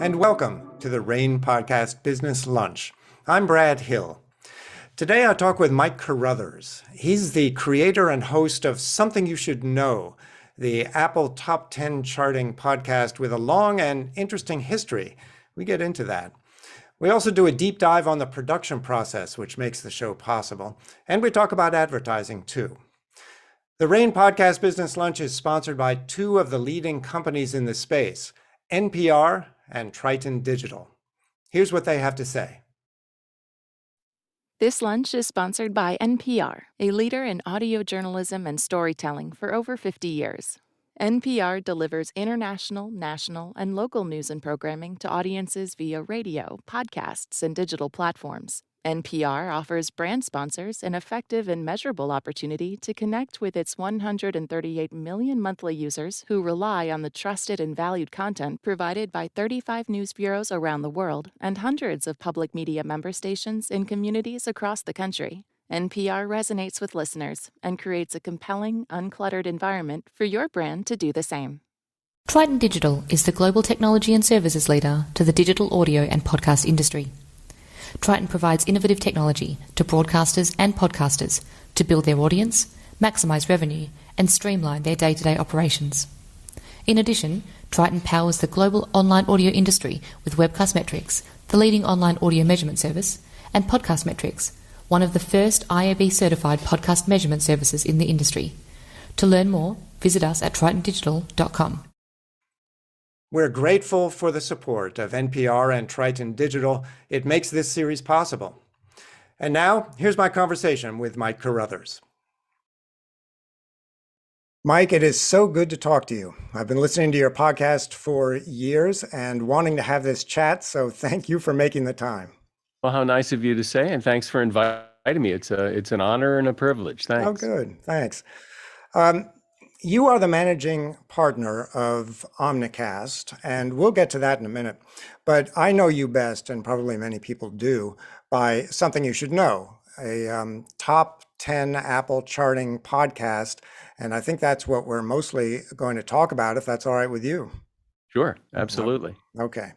and welcome to the RAIN Podcast Business Lunch. I'm Brad Hill. Today I talk with Mike Carruthers. He's the creator and host of Something You Should Know, the Apple Top 10 charting podcast with a long and interesting history. We get into that. We also do a deep dive on the production process, which makes the show possible. And we talk about advertising too. The RAIN Podcast Business Lunch is sponsored by two of the leading companies in the space, NPR and Triton Digital. Here's what they have to say. This lunch is sponsored by NPR, a leader in audio journalism and storytelling for over 50 years. NPR delivers international, national, and local news and programming to audiences via radio, podcasts, and digital platforms. NPR offers brand sponsors an effective and measurable opportunity to connect with its 138 million monthly users who rely on the trusted and valued content provided by 35 news bureaus around the world and hundreds of public media member stations in communities across the country. NPR resonates with listeners and creates a compelling, uncluttered environment for your brand to do the same. Triton Digital is the global technology and services leader to the digital audio and podcast industry. Triton provides innovative technology to broadcasters and podcasters to build their audience, maximize revenue, and streamline their day-to-day operations. In addition, Triton powers the global online audio industry with Webcast Metrics, the leading online audio measurement service, and Podcast Metrics, one of the first IAB-certified podcast measurement services in the industry. To learn more, visit us at tritondigital.com. We're grateful for the support of NPR and Triton Digital. It makes this series possible. And now, here's my conversation with Mike Carruthers. Mike, it is so good to talk to you. I've been listening to your podcast for years and wanting to have this chat, so thank you for making the time. Well, how nice of you to say, and thanks for inviting me. It's an honor and a privilege. Thanks. Oh, good. Thanks. You are the managing partner of Omnicast, and we'll get to that in a minute. But I know you best, and probably many people do, by Something You Should Know, a top 10 Apple charting podcast. And I think that's what we're mostly going to talk about, if that's all right with you. Sure, absolutely. Okay.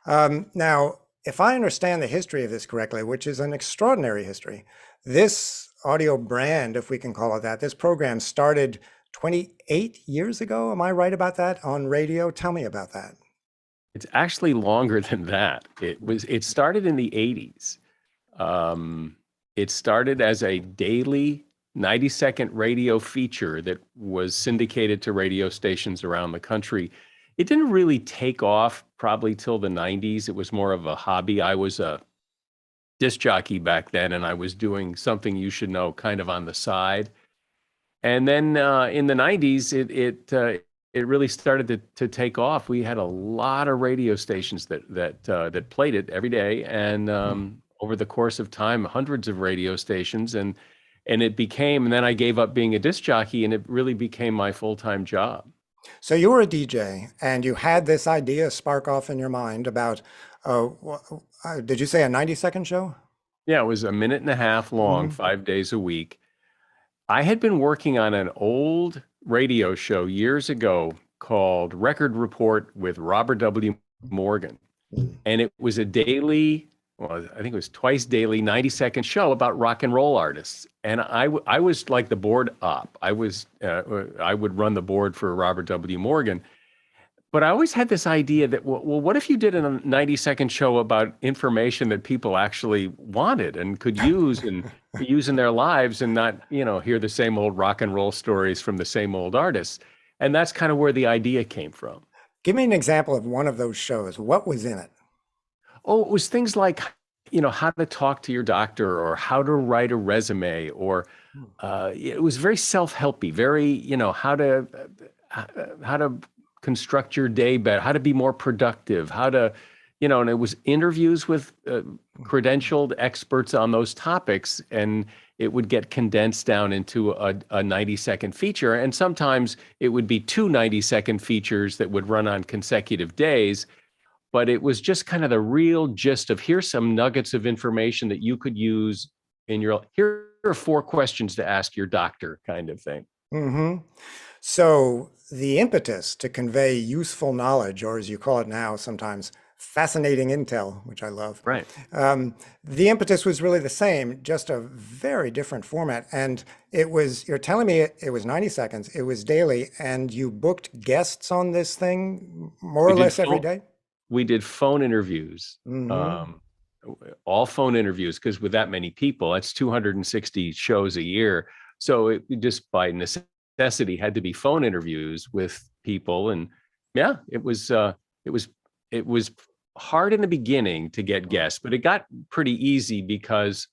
Now, if I understand the history of this correctly, which is an extraordinary history, this audio brand, if we can call it that, this program started 28 years ago. Am I right about that on radio? Tell me about that. It's actually longer than that. It started in the 80s. It started as a daily 90-second radio feature that was syndicated to radio stations around the country. It didn't really take off probably till the 90s. It was more of a hobby. I was a disc jockey back then, and I was doing Something You Should Know kind of on the side. And then in the 90s, it really started to take off. We had a lot of radio stations that played it every day, and over the course of time, hundreds of radio stations, and it became. And then I gave up being a disc jockey, and it really became my full-time job. So you were a DJ, and you had this idea spark off in your mind about, did you say a 90-second show? Yeah, it was a minute and a half long, 5 days a week. I had been working on an old radio show years ago called Record Report with Robert W. Morgan. And it was a daily, well, I think it was twice daily, 90-second show about rock and roll artists. And I was like the board op. I would run the board for Robert W. Morgan. But I always had this idea that, well, what if you did a 90-second show about information that people actually wanted and could use and use in their lives, and not, hear the same old rock and roll stories from the same old artists. And that's kind of where the idea came from. Give me an example of one of those shows. What was in it? Oh, it was things like, how to talk to your doctor, or how to write a resume, or it was very self-helpy, very, how to construct your day better, how to be more productive, how to, and it was interviews with credentialed experts on those topics, and it would get condensed down into a 90-second feature. And sometimes it would be two 90-second features that would run on consecutive days. But it was just kind of the real gist of, here's some nuggets of information that you could use in here are 4 questions to ask your doctor, kind of thing. Mm-hmm. So the impetus to convey useful knowledge, or as you call it now, sometimes fascinating intel, which I love. Right. The impetus was really the same, just a very different format. And it was, you're telling me it was 90 seconds, it was daily, and you booked guests on this thing more We or did less every phone, day? we did phone interviews, Mm-hmm. all phone interviews, because with that many people, that's 260 shows a year. So it just by necessity had to be phone interviews with people. And yeah, it was, it was hard in the beginning to get guests, but it got pretty easy because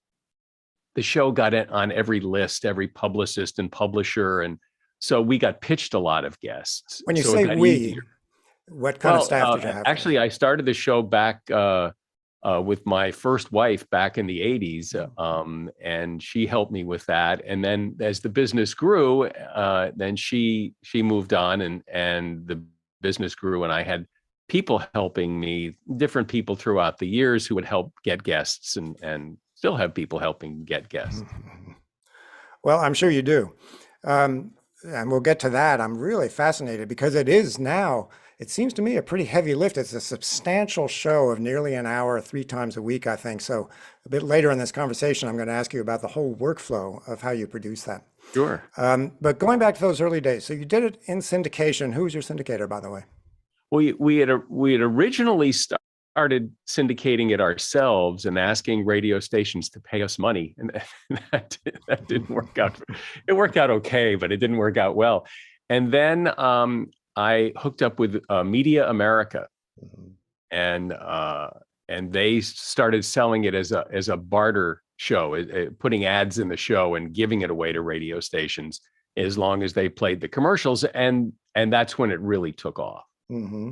the show got it on every list, every publicist and publisher. And so we got pitched a lot of guests. When you So it say got we, easier. what kind of Well, staff did you have for actually, that? I started the show back with my first wife back in the 80s, and she helped me with that. And then as the business grew, then she moved on, and the business grew, and I had people helping me, different people throughout the years who would help get guests, and still have people helping get guests. Well, I'm sure you do. And we'll get to that. I'm really fascinated because it is now, it seems to me, a pretty heavy lift. It's a substantial show of nearly an hour, 3 times a week, I think. So a bit later in this conversation, I'm going to ask you about the whole workflow of how you produce that. Sure. But going back to those early days, so you did it in syndication. Who was your syndicator, by the way? We had originally started syndicating it ourselves and asking radio stations to pay us money, and that didn't work out. It worked out okay, but it didn't work out well. And then I hooked up with Media America, and they started selling it as a barter show, putting ads in the show and giving it away to radio stations as long as they played the commercials, and that's when it really took off. Mm-hmm.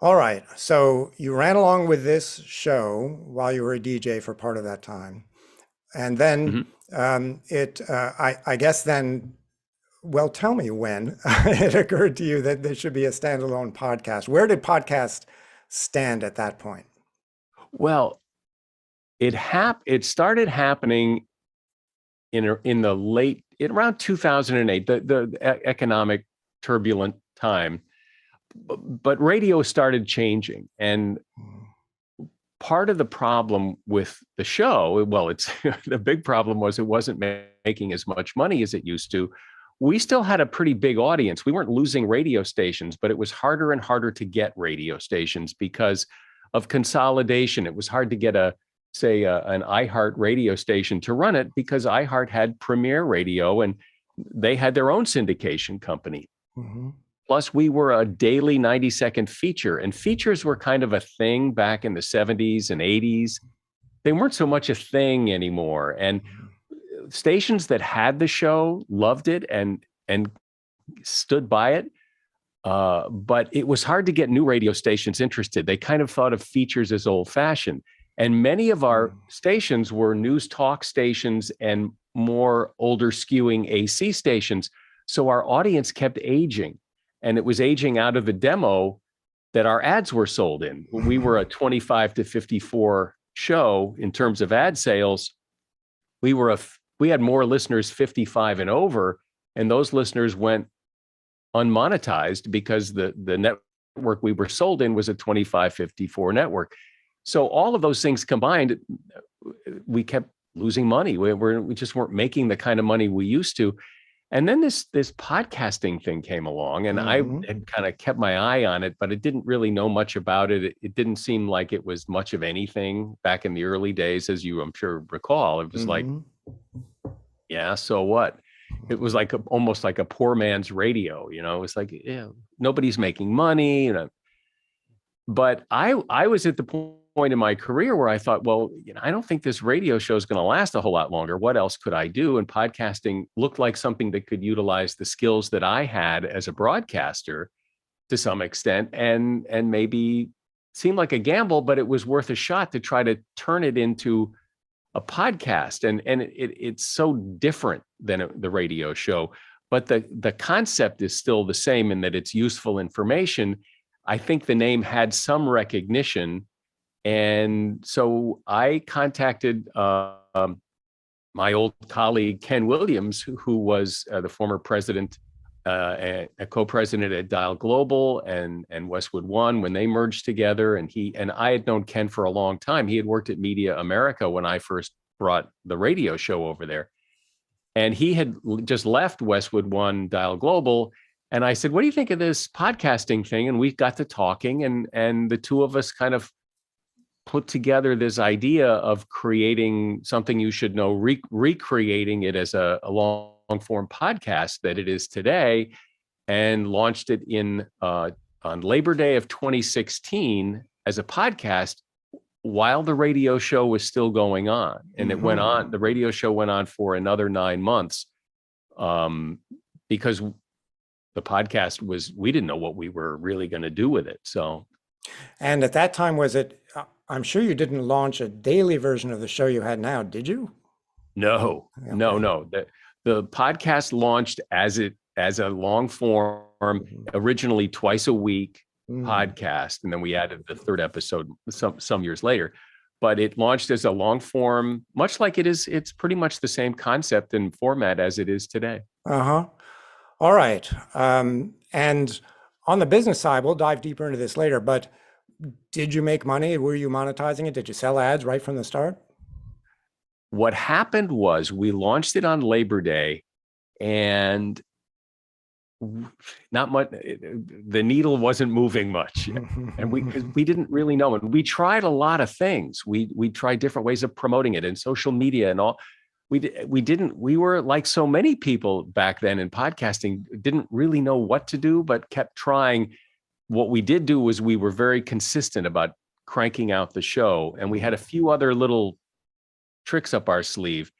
All right. So you ran along with this show while you were a DJ for part of that time. And then I guess then, well, tell me when it occurred to you that there should be a standalone podcast. Where did podcast stand at that point? Well, it started happening in the late, around 2008, the economic turbulent time. But radio started changing, and part of the problem with the show, well, it's the big problem was it wasn't making as much money as it used to. We still had a pretty big audience. We weren't losing radio stations, but it was harder and harder to get radio stations because of consolidation. It was hard to get an iHeart radio station to run it because iHeart had Premier Radio and they had their own syndication company. Mm-hmm. Plus, we were a daily 90-second feature, and features were kind of a thing back in the 70s and 80s. They weren't so much a thing anymore. And stations that had the show loved it and stood by it. But it was hard to get new radio stations interested. They kind of thought of features as old-fashioned. And many of our stations were news talk stations and more older skewing AC stations. So our audience kept aging. And it was aging out of the demo that our ads were sold in. We were a 25 to 54 show in terms of ad sales. We had more listeners 55 and over, and those listeners went unmonetized because the network we were sold in was a 25-54 network. So all of those things combined, we kept losing money. We just weren't making the kind of money we used to. And then this podcasting thing came along, and I had kind of kept my eye on it, but I didn't really know much about it. It didn't seem like it was much of anything back in the early days, as you, I'm sure, recall. It was like, yeah, so what? It was like almost like a poor man's radio, It was like, yeah, nobody's making money, But I was at the point in my career where I thought, well, I don't think this radio show is going to last a whole lot longer. What else could I do? And podcasting looked like something that could utilize the skills that I had as a broadcaster to some extent, and maybe seemed like a gamble, but it was worth a shot to try to turn it into a podcast. And it's so different than the radio show, but the concept is still the same in that it's useful information. I think the name had some recognition. And so I contacted my old colleague, Ken Williams, who was the former president a co-president at Dial Global and Westwood One when they merged together. And I had known Ken for a long time. He had worked at Media America when I first brought the radio show over there. And he had just left Westwood One, Dial Global. And I said, what do you think of this podcasting thing? And we got to talking, and the two of us kind of put together this idea of creating something you should know, recreating it as a long form podcast that it is today, and launched it on Labor Day of 2016 as a podcast while the radio show was still going on. And it went on, the radio show went on for another 9 months, because the podcast we didn't know what we were really going to do with it. So, and at that time, I'm sure you didn't launch a daily version of the show you had now, did you? No, okay. No. The podcast launched as a long form, originally twice a week podcast, and then we added the third episode some years later. But it launched as a long form, much like it is. It's pretty much the same concept and format as it is today. All right. And on the business side, we'll dive deeper into this later, but did you make money? Were you monetizing it? Did you sell ads right from the start? What happened was we launched it on Labor Day, and not much, the needle wasn't moving much. And we didn't really know. And we tried a lot of things. We tried different ways of promoting it and social media and all. We were like so many people back then in podcasting, didn't really know what to do, but kept trying. What we did do was we were very consistent about cranking out the show. And we had a few other little tricks up our sleeve.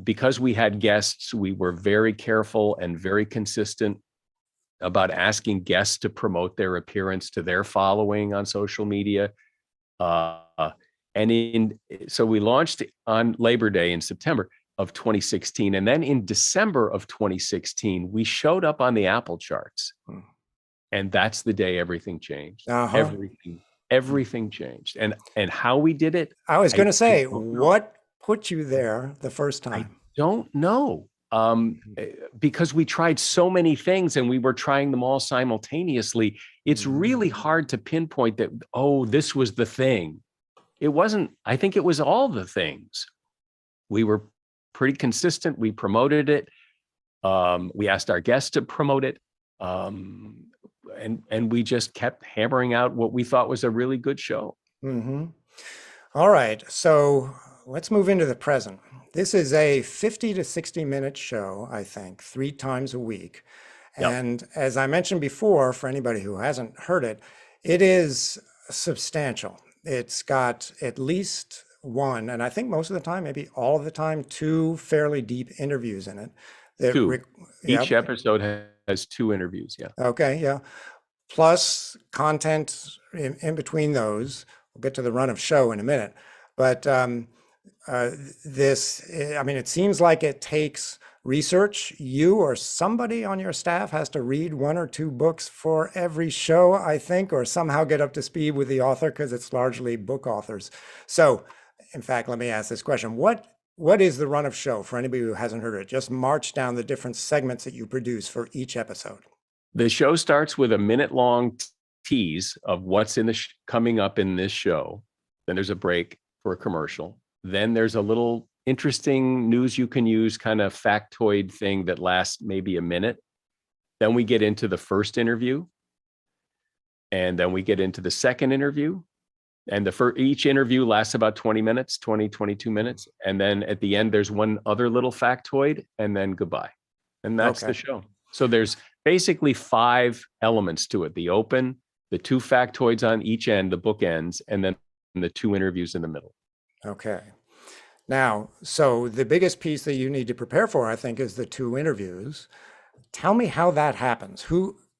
Because we had guests, we were very careful and very consistent about asking guests to promote their appearance to their following on social media. So we launched on Labor Day in September of 2016. And then in December of 2016, we showed up on the Apple charts. And that's the day everything changed. Everything changed. And how we did it. I was going to say, what put you there the first time? I don't know. Because we tried so many things and we were trying them all simultaneously. It's really hard to pinpoint that, this was the thing. It wasn't. I think it was all the things. We were pretty consistent. We promoted it. We asked our guests to promote it. And we just kept hammering out what we thought was a really good show. All right. So let's move into the present. This is a 50 to 60 minute show, I think, 3 times a week. Yep. And as I mentioned before, for anybody who hasn't heard it, it is substantial. It's got at least one, and I think most of the time, maybe all of the time, 2 fairly deep interviews in it. Each episode has 2 interviews. Yeah. Okay. Yeah. Plus content in between those. We'll get to the run of show in a minute. But it seems like it takes research. You or somebody on your staff has to read 1 or 2 books for every show, I think, or somehow get up to speed with the author, because it's largely book authors. So, in fact, let me ask this question. What is the run of show for anybody who hasn't heard it? Just march down the different segments that you produce for each episode. The show starts with a minute-long tease of what's coming up in this show. Then there's a break for a commercial. Then there's a little interesting news you can use kind of factoid thing that lasts maybe a minute. Then we get into the first interview. And then we get into the second interview. And each interview lasts about 20 minutes, 22 minutes. And then at the end, there's one other little factoid, and then goodbye. And that's the show. So there's basically 5 elements to it: the open, the 2 factoids on each end, the bookends, and then the 2 interviews in the middle. Okay. Now, so the biggest piece that you need to prepare for, I think, is the 2 interviews. Tell me how that happens.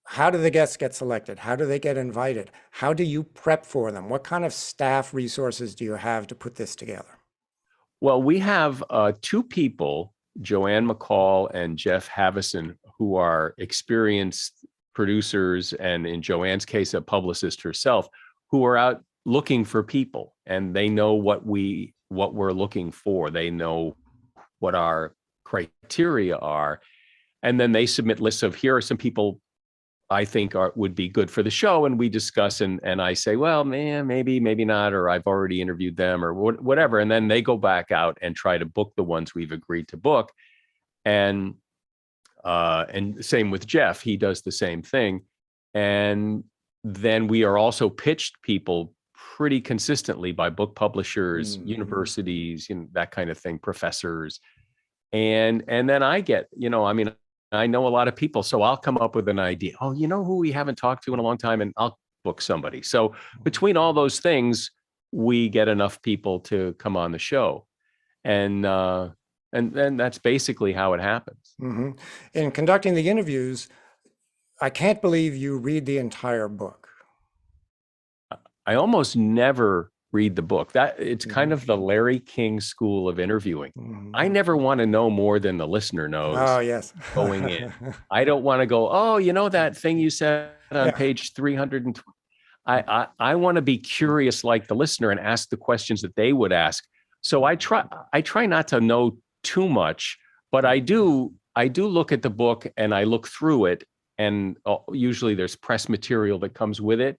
How do the guests get selected? How do they get invited? How do you prep for them? What kind of staff resources do you have to put this together? Well, we have 2 people, Joanne McCall and Jeff Havison, who are experienced producers, and in Joanne's case, a publicist herself, who are out looking for people, and they know what we're looking for. They know what our criteria are. And then they submit lists of, here are some people I think would be good for the show. And we discuss, and I say, well, man, maybe not, or I've already interviewed them, or whatever. And then they go back out and try to book the ones we've agreed to book. And same with Jeff, he does the same thing. And then we are also pitched people pretty consistently by book publishers, universities, that kind of thing, professors. And then I get, I know a lot of people, so I'll come up with an idea. Oh, you know who we haven't talked to in a long time, and I'll book somebody. So between all those things, we get enough people to come on the show, and then that's basically how it happens. Mm-hmm. In conducting the interviews, I can't believe you read the entire book. I almost never read the book. That it's kind of the Larry King school of interviewing. I never want to know more than the listener knows. Oh, yes. Going in. I don't want to go, oh, that thing you said on page 320. I want to be curious like the listener and ask the questions that they would ask. So I try not to know too much, but I do look at the book and I look through it, and usually there's press material that comes with it.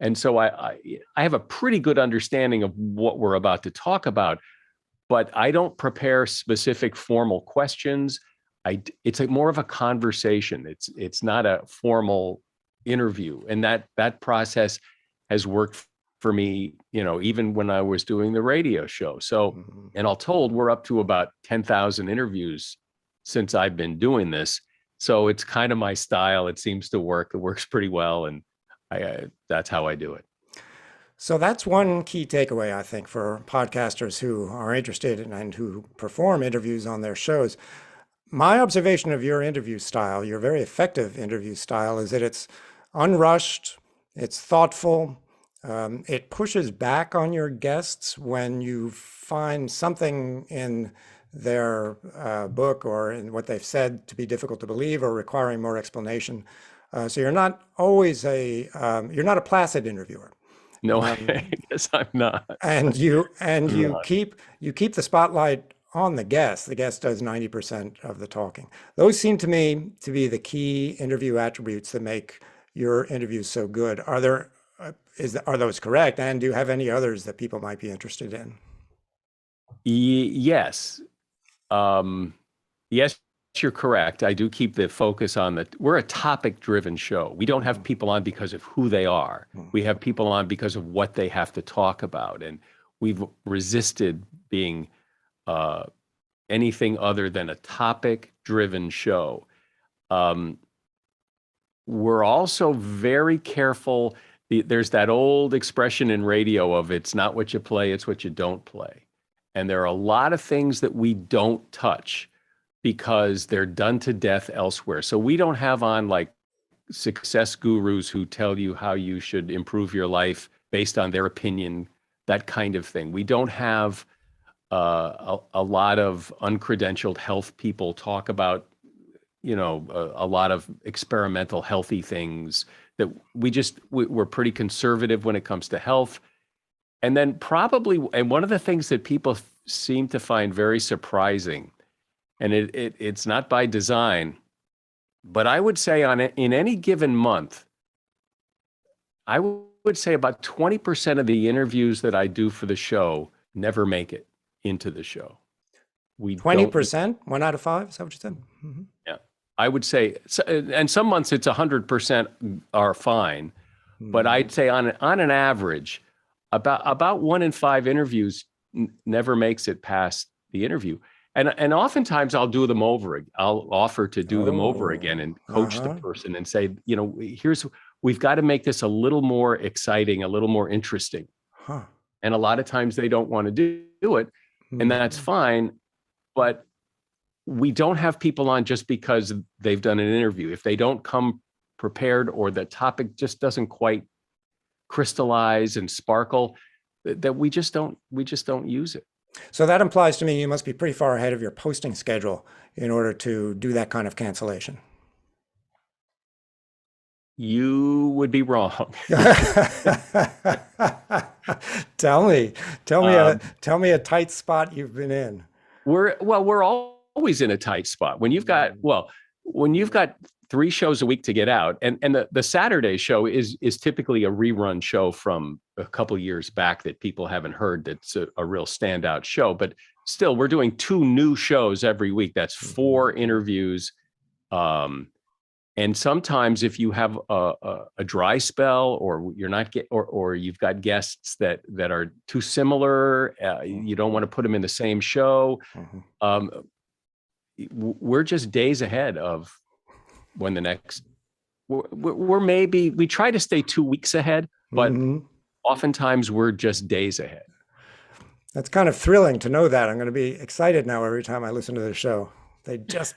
And so I have a pretty good understanding of what we're about to talk about, but I don't prepare specific formal questions. It's more of a conversation. It's not a formal interview, and that process has worked for me, even when I was doing the radio show. So, and all told, we're up to about 10,000 interviews since I've been doing this. So it's kind of my style. It seems to work. It works pretty well, and that's how I do it. So that's one key takeaway, I think, for podcasters who are interested and who perform interviews on their shows. My observation of your interview style, your very effective interview style, is that it's unrushed, it's thoughtful, it pushes back on your guests when you find something in their book or in what they've said to be difficult to believe or requiring more explanation. So you're not always you're not a placid interviewer. No, I guess I'm not. And you keep the spotlight on the guest. The guest does 90% of the talking. Those seem to me to be the key interview attributes that make your interviews so good. Are those correct? And do you have any others that people might be interested in? Yes. Yes, you're correct. I do keep the focus on we're a topic-driven show. We don't have people on because of who they are. We have people on because of what they have to talk about. And we've resisted being anything other than a topic-driven show. We're also very careful. There's that old expression in radio of it's not what you play, it's what you don't play. And there are a lot of things that we don't touch because they're done to death elsewhere. So we don't have on like success gurus who tell you how you should improve your life based on their opinion, that kind of thing. We don't have a lot of uncredentialed health people talk about, a lot of experimental healthy things that we're pretty conservative when it comes to health. And then and one of the things that people seem to find very surprising, and it's not by design, but I would say in any given month, I would say about 20% of the interviews that I do for the show never make it into the show. 20%? 1 out of 5? Is that what you said? Mm-hmm. Yeah, I would say, and some months it's 100% are fine, but I'd say on an average, about 1 in 5 interviews never makes it past the interview. And oftentimes I'll do them over. I'll offer to do them over again and coach the person and say, we've got to make this a little more exciting, a little more interesting. And a lot of times they don't want to do it, and that's fine. But we don't have people on just because they've done an interview. If they don't come prepared or the topic just doesn't quite crystallize and sparkle, that we just don't use it. So that implies to me you must be pretty far ahead of your posting schedule in order to do that kind of cancellation. You would be wrong. Tell me a tight spot you've been in. We're always in a tight spot. When you've got, when you've got 3 shows a week to get out, and the Saturday show is typically a rerun show from a couple years back that people haven't heard, that's a real standout show. But still, we're doing 2 new shows every week. That's 4 interviews. And sometimes if you have a dry spell, or you're not or you've got guests that are too similar, you don't want to put them in the same show. We're just days ahead of when the next. We try to stay 2 weeks ahead, but oftentimes we're just days ahead. That's kind of thrilling to know that. I'm going to be excited now every time I listen to the show. They just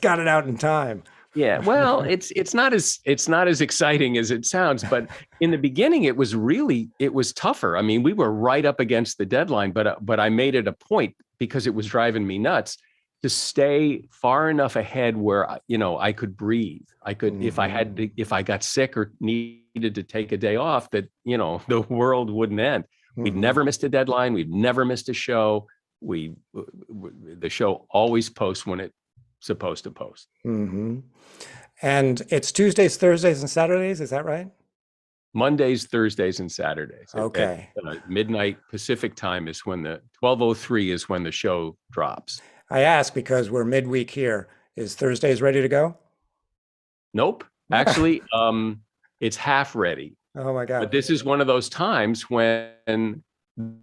got it out in time. Yeah, well, it's not as exciting as it sounds, but in the beginning it was tougher. I mean, we were right up against the deadline, but I made it a point, because it was driving me nuts, to stay far enough ahead where I could breathe. I could, if I got sick or needed to take a day off, that the world wouldn't end. We'd never missed a deadline. We'd never missed a show. The show always posts when it's supposed to post. And it's Tuesdays, Thursdays, and Saturdays. Is that right? Mondays, Thursdays, and Saturdays. Okay. At midnight Pacific time is when 12:03 is when the show drops. I ask because we're midweek here. Is Thursdays ready to go? Nope. Actually, it's half ready. Oh my God. But this is one of those times when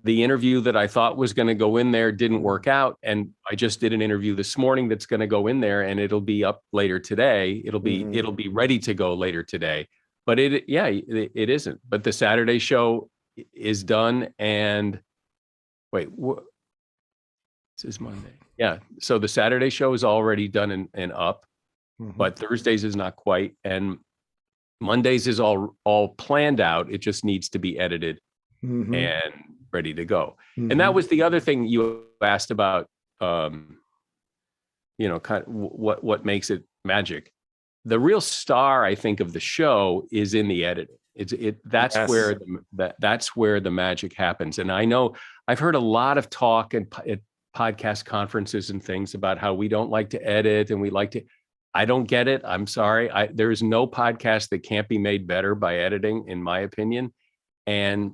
the interview that I thought was going to go in there didn't work out. And I just did an interview this morning that's going to go in there, and it'll be up later today. It'll be ready to go later today. But it isn't. But the Saturday show is done. And wait, this is Monday. Yeah. So the Saturday show is already done and up, but Thursdays is not quite. And Mondays is all planned out. It just needs to be edited and ready to go. And that was the other thing you asked about, kind of what makes it magic. The real star, I think, of the show is in the editing. That's where the magic happens. And I know I've heard a lot of talk at podcast conferences and things about how we don't like to edit and we like to. I don't get it. I'm sorry. There is no podcast that can't be made better by editing, in my opinion. And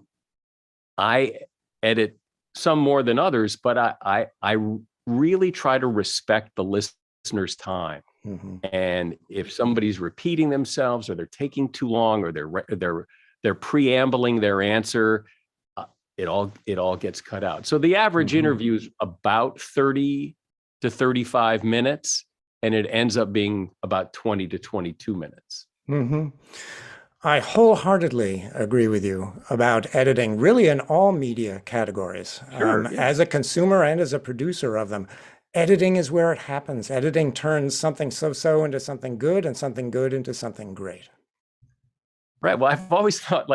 I edit some more than others, but I really try to respect the listener's time. And if somebody's repeating themselves, or they're taking too long, or they're preambling their answer, it all gets cut out. So the average interview is about 30 to 35 minutes, and it ends up being about 20 to 22 minutes. I wholeheartedly agree with you about editing, really in all media categories. Sure, as a consumer and as a producer of them, editing is where it happens. Editing turns something so-so into something good, and something good into something great. Right. Well, I've always thought,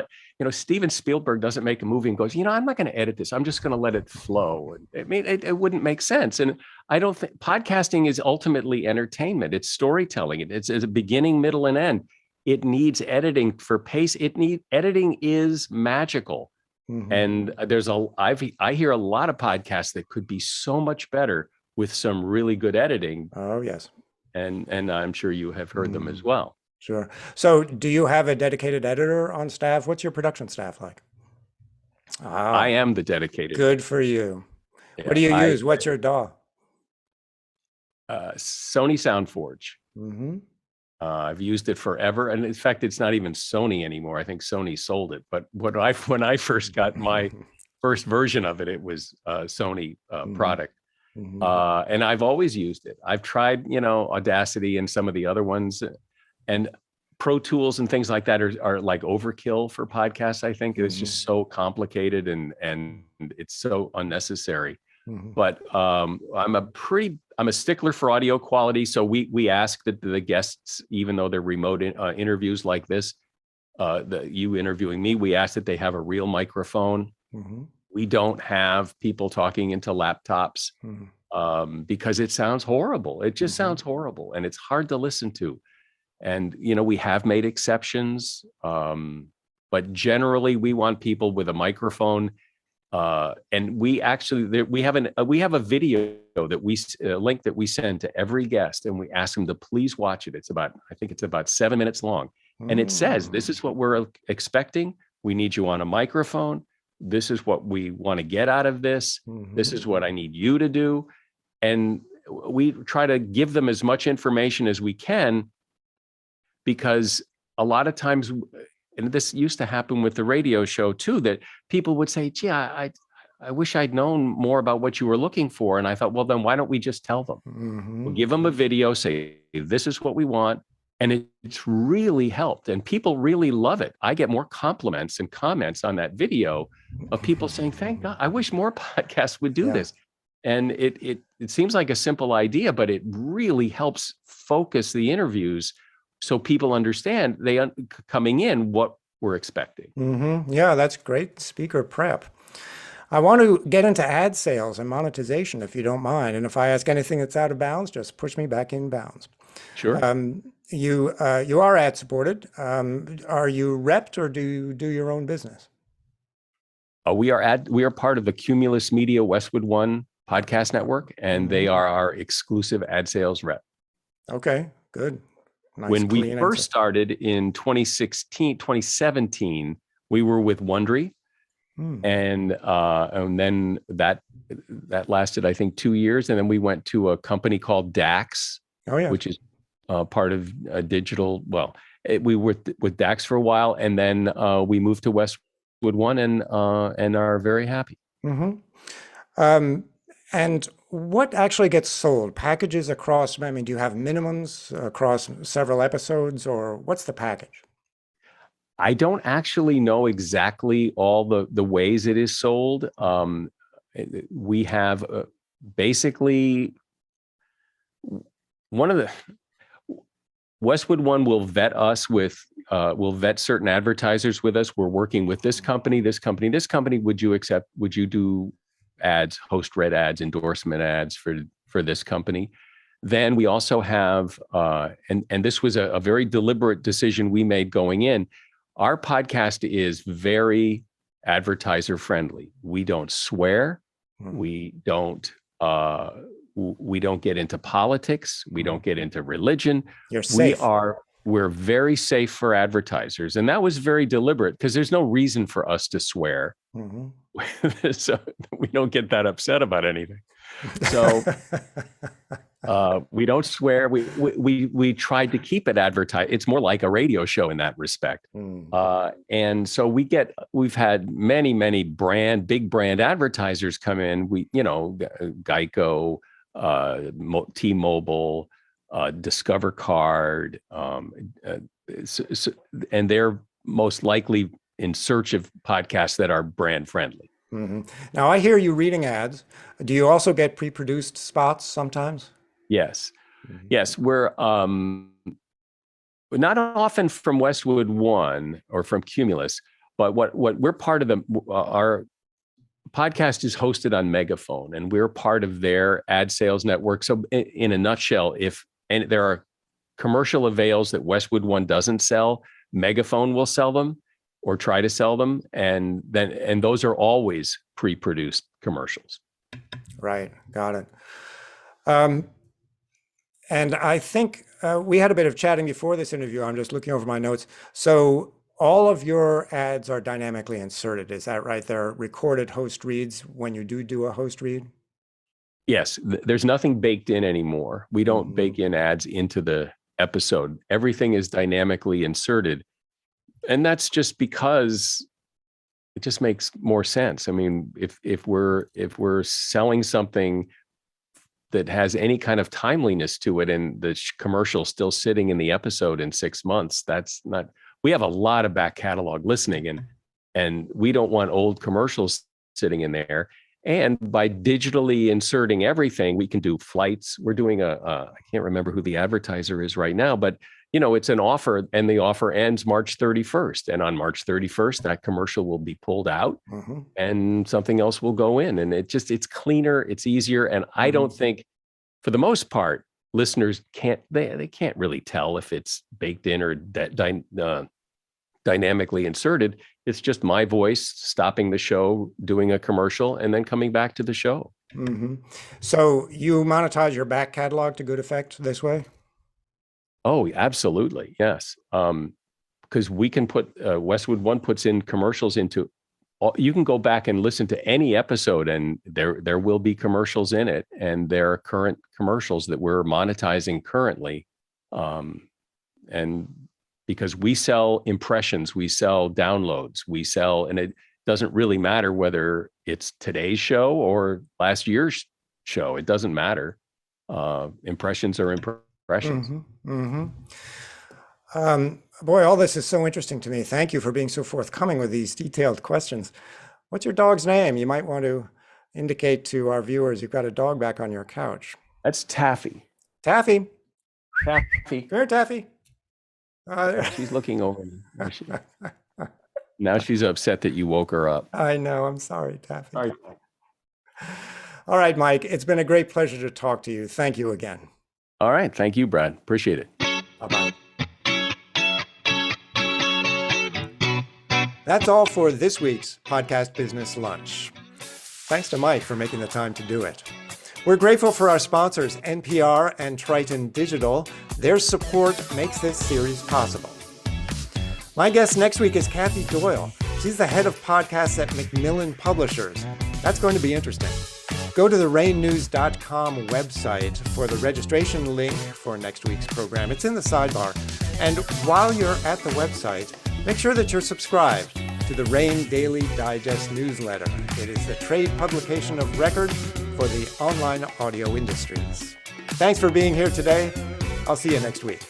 Steven Spielberg doesn't make a movie and goes, I'm not going to edit this. I'm just going to let it flow. I mean, it wouldn't make sense. And I don't think podcasting is ultimately entertainment. It's storytelling. It's a beginning, middle, and end. It needs editing for pace. Editing is magical. And I hear a lot of podcasts that could be so much better with some really good editing. Oh, yes. And I'm sure you have heard them as well. Sure. So do you have a dedicated editor on staff? What's your production staff like? I am the dedicated. Good for you. Yeah, what do you use? What's your DAW? Sony SoundForge. I've used it forever. And in fact, it's not even Sony anymore. I think Sony sold it. But when I first got my first version of it, it was a Sony product. And I've always used it. I've tried, Audacity and some of the other ones. And Pro Tools and things like that are like overkill for podcasts. I think it's just so complicated and it's so unnecessary. But I'm a stickler for audio quality. So we ask that the guests, even though they're remote interviews like this, you interviewing me, we ask that they have a real microphone. We don't have people talking into laptops because it sounds horrible. It just sounds horrible, and it's hard to listen to. And, we have made exceptions, but generally we want people with a microphone And we actually we have a video that a link that we send to every guest, and we ask them to please watch it. I think it's about 7 minutes long, and it says, "This is what we're expecting. We need you on a microphone. This is what we want to get out of this. This is what I need you to do." And we try to give them as much information as we can, because a lot of times, and this used to happen with the radio show too, that people would say, "Gee, I wish I'd known more about what you were looking for." And I thought, well, then why don't we just tell them? We'll give them a video, say, "This is what we want." And it's really helped. And people really love it. I get more compliments and comments on that video of people saying, "Thank God, I wish more podcasts would do this." And it seems like a simple idea, but it really helps focus the interviews so people understand coming in what we're expecting. Yeah, that's great speaker prep. I want to get into ad sales and monetization, if you don't mind. And if I ask anything that's out of bounds, just push me back in bounds. Sure. You are ad supported. Are you repped, or do you do your own business? We are part of the Cumulus Media Westwood One podcast network, and they are our exclusive ad sales rep. Okay, good. Nice, when we clean first answer. started in 2017, we were with Wondery. And then that lasted, I think, 2 years. And then we went to a company called DAX, which is part of a digital. Well, we were with DAX for a while, and then we moved to Westwood One, and are very happy. And what actually gets sold? Packages across, I mean, do you have minimums across several episodes, or what's the package? I don't actually know exactly all the ways it is sold. We have basically Westwood One will vet us with, will vet certain advertisers with us. We're working with this company, this company, this company. Would you do ads, host read ads, endorsement ads for this company? Then we also have, and this was a very deliberate decision we made going in. Our podcast is very advertiser friendly. We don't swear. We don't get into politics. We don't get into religion. You're safe. We're very safe for advertisers. And that was very deliberate, because there's no reason for us to swear. So we don't get that upset about anything. So we don't swear. We tried to keep it advertised. It's more like a radio show in that respect. And so we've had many big brand advertisers come in. Geico, T-Mobile, Discover Card, and they're most likely in search of podcasts that are brand friendly. Now, I hear you reading ads. Do you also get pre-produced spots sometimes? Yes. Yes. We're not often from Westwood One or from Cumulus, but what we're part of our podcast is hosted on Megaphone, and we're part of their ad sales network. So in a nutshell, and there are commercial avails that Westwood One doesn't sell, Megaphone will sell them or try to sell them. And those are always pre-produced commercials. Right. Got it. And I think we had a bit of chatting before this interview. I'm just looking over my notes. So all of your ads are dynamically inserted. Is that right? They're recorded host reads when you do a host read? Yes. There's nothing baked in anymore. We don't bake in ads into the episode. Everything is dynamically inserted. And that's just because it just makes more sense. I mean, if we're selling something that has any kind of timeliness to it, and the commercial still sitting in the episode in 6 months, that's not. We have a lot of back catalog listening, and we don't want old commercials sitting in there. And by digitally inserting everything, we can do flights. We're doing I can't remember who the advertiser is right now, but it's an offer, and the offer ends March 31st. And on March 31st, that commercial will be pulled out and something else will go in. And it's cleaner, it's easier. And I don't think, for the most part, listeners can't really tell if it's baked in or dynamically inserted. It's just my voice stopping the show, doing a commercial, and then coming back to the show. Mm-hmm. So you monetize your back catalog to good effect this way? Oh, absolutely. Yes. Because we can put, Westwood One puts in commercials into, you can go back and listen to any episode and there will be commercials in it. And there are current commercials that we're monetizing currently. And because we sell impressions, we sell downloads, and it doesn't really matter whether it's today's show or last year's show. It doesn't matter. Impressions are impressions. Mm-hmm. Mm-hmm. Boy, all this is so interesting to me. Thank you for being so forthcoming with these detailed questions. What's your dog's name? You might want to indicate to our viewers you've got a dog back on your couch. That's Taffy. Taffy. Taffy. Come here, Taffy. She's looking over. Now she's upset that you woke her up. I know. I'm sorry, Taffy. Sorry. All right, Mike. It's been a great pleasure to talk to you. Thank you again. All right. Thank you, Brad. Appreciate it. Bye-bye. That's all for this week's Podcast Business Lunch. Thanks to Mike for making the time to do it. We're grateful for our sponsors, NPR and Triton Digital. Their support makes this series possible. My guest next week is Kathy Doyle. She's the head of podcasts at Macmillan Publishers. That's going to be interesting. Go to the rainnews.com website for the registration link for next week's program. It's in the sidebar. And while you're at the website, make sure that you're subscribed to the Rain Daily Digest newsletter. It is the trade publication of record for the online audio industries. Thanks for being here today. I'll see you next week.